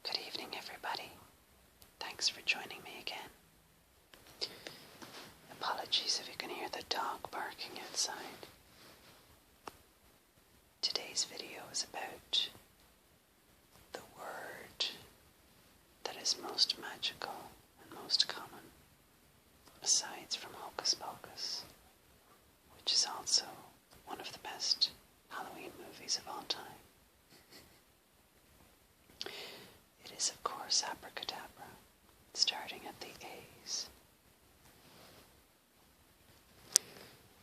Good evening, everybody. Thanks for joining me again. Apologies if you can hear the dog barking outside. Today's video is about the word that is most magical and most common, aside from Hocus Pocus, which is also one of the best Halloween movies of all time. It is, of course, Abracadabra, starting at the A's.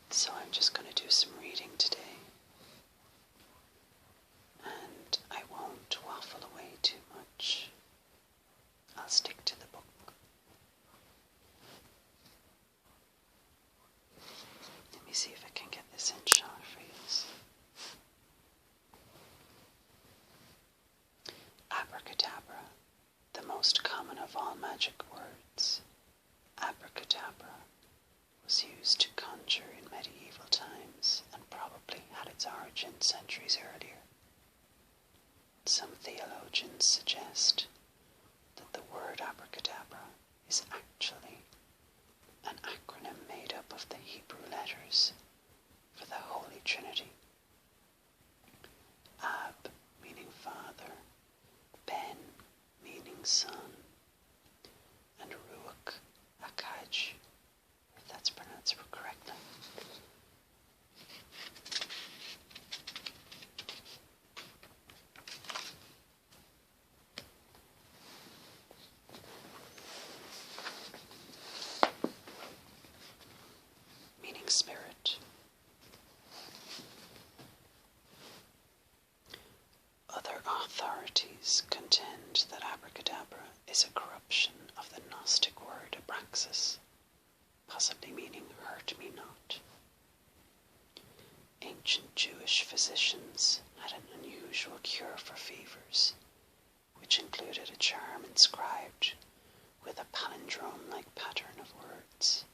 So I'm just going to do some reading today, and I won't waffle away too much. I'll stick to the book. Let me see if I can get this in shot for you. Abracadabra, the most common of all magic words. Abracadabra was used to conjure in medieval times and probably had its origin centuries earlier. Some theologians suggest that the word abracadabra is actually an acronym made up of the Hebrew letters for the Holy Trinity. Ab meaning father, Ben meaning son, and Ruach Akaj, if that's pronounced correctly. Meaning spirit. Other authorities contend that abracadabra is a corruption of the Gnostic word abraxas, possibly meaning hurt me not. Ancient Jewish physicians had an unusual cure for fevers, which included a charm inscribed with a palindrome-like pattern of words.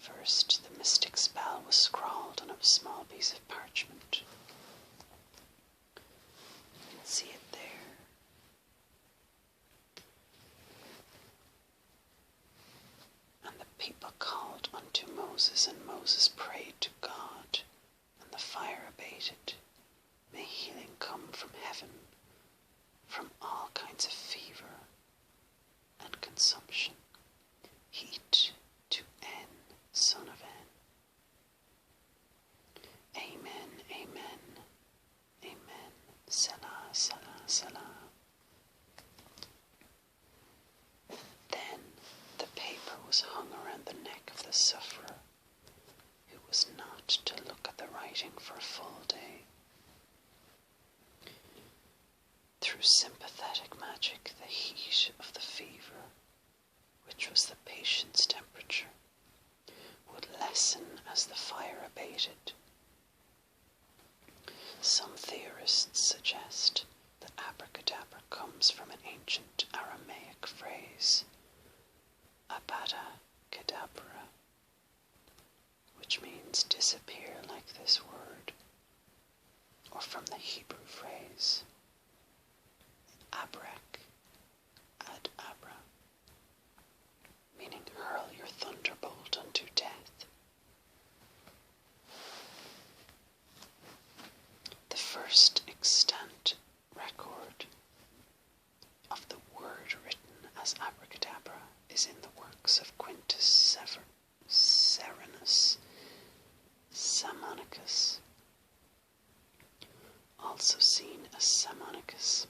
First, the mystic spell was scrawled on a small piece of parchment. You can see it there. And the people called unto Moses, and Moses prayed to God, and the fire abated. May healing come from heaven, from all kinds of fever and consumption. Heat to N, son of N. Amen, amen, amen. Selah, Selah, Selah. Then the paper was hung around the neck of the sufferer, who was not to look at the writing for a full day. Through sympathetic magic, the heat of the fever, which was the patient's temperature, would lessen as the fire abated. Some theorists suggest that abracadabra comes from an ancient Aramaic phrase, Abracadabra, which means disappear like this word, or from the Hebrew phrase, Abrac ad abra, meaning hurl your thunderbolt unto death. The first extant record of the word written as abracadabra is in the works of Quintus Serenus Sammonicus, also seen as Sammonicus,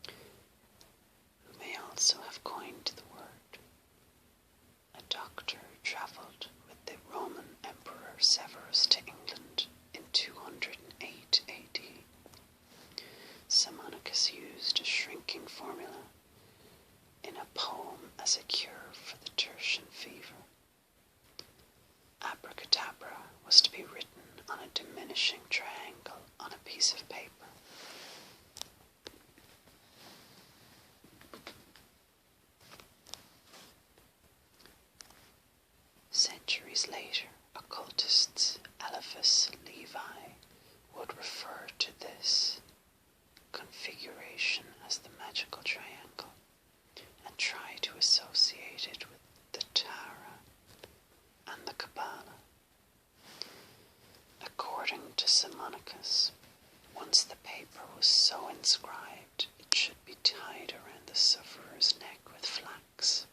who may also have coined the word. A doctor travelled with the Roman Emperor Severus to England in 208 AD. Sammonicus used a shrinking formula in a poem as a cure for the tertian fever. Abracadabra was to be written on a diminishing triangle on a piece of paper. Centuries later, occultists Eliphas Levi would refer to this configuration as magical triangle and try to associate it with the Tara and the Kabbalah. According to Simonicus, once the paper was so inscribed, it should be tied around the sufferer's neck with flax.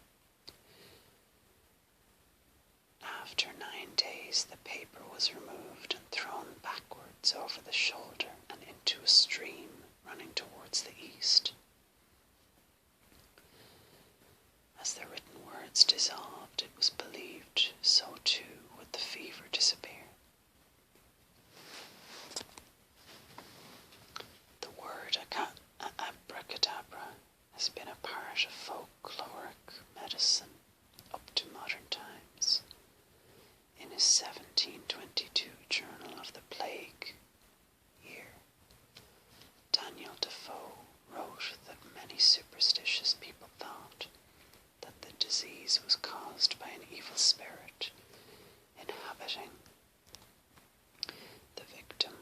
After 9 days, the paper was removed and thrown backwards over the shoulder and into a stream running towards the east. As the written words dissolved, it was believed so too would the fever disappear. The word abracadabra has been a part of folkloric medicine up to modern times. In his 1722 Journal of the Plague Year, Daniel Defoe wrote that many superstitious people thought that the disease was caused by an evil spirit inhabiting the victim.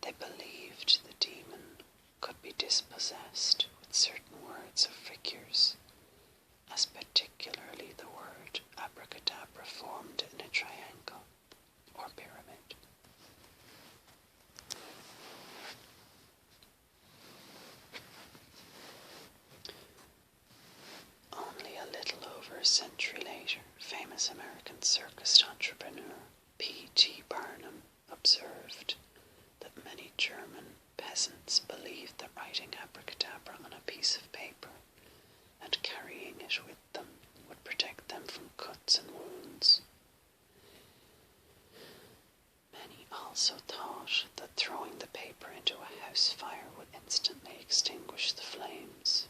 They believed the demon could be dispossessed with certain words or figures, as particularly the word abracadabra formed in a triangle or pyramid. Only a little over a century later, famous American circus entrepreneur P.T. Barnum observed that many German peasants believed that writing abracadabra on a piece of paper and carrying it with them would protect them from cuts and wounds. Many also thought that throwing the paper into a house fire would instantly extinguish the flames.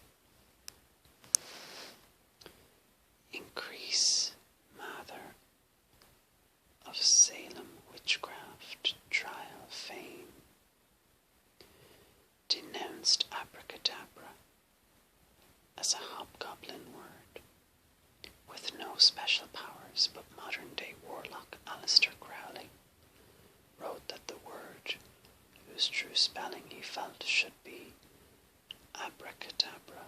Increase Mather of Salem witchcraft trial fame denounced abracadabra as a hobgoblin word, with no special powers, but modern-day warlock Aleister Crowley wrote that the word, whose true spelling he felt should be abracadabra,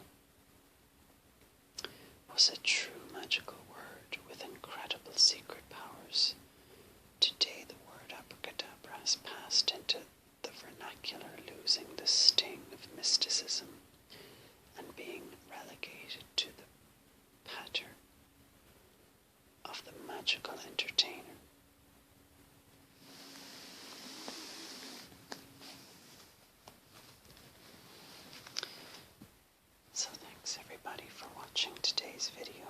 was a true magical word with incredible secret powers. Today the word abracadabra has passed into the vernacular, losing the sting of mysticism and being relegated to the patter of the magical entertainer. So thanks everybody for watching today's video.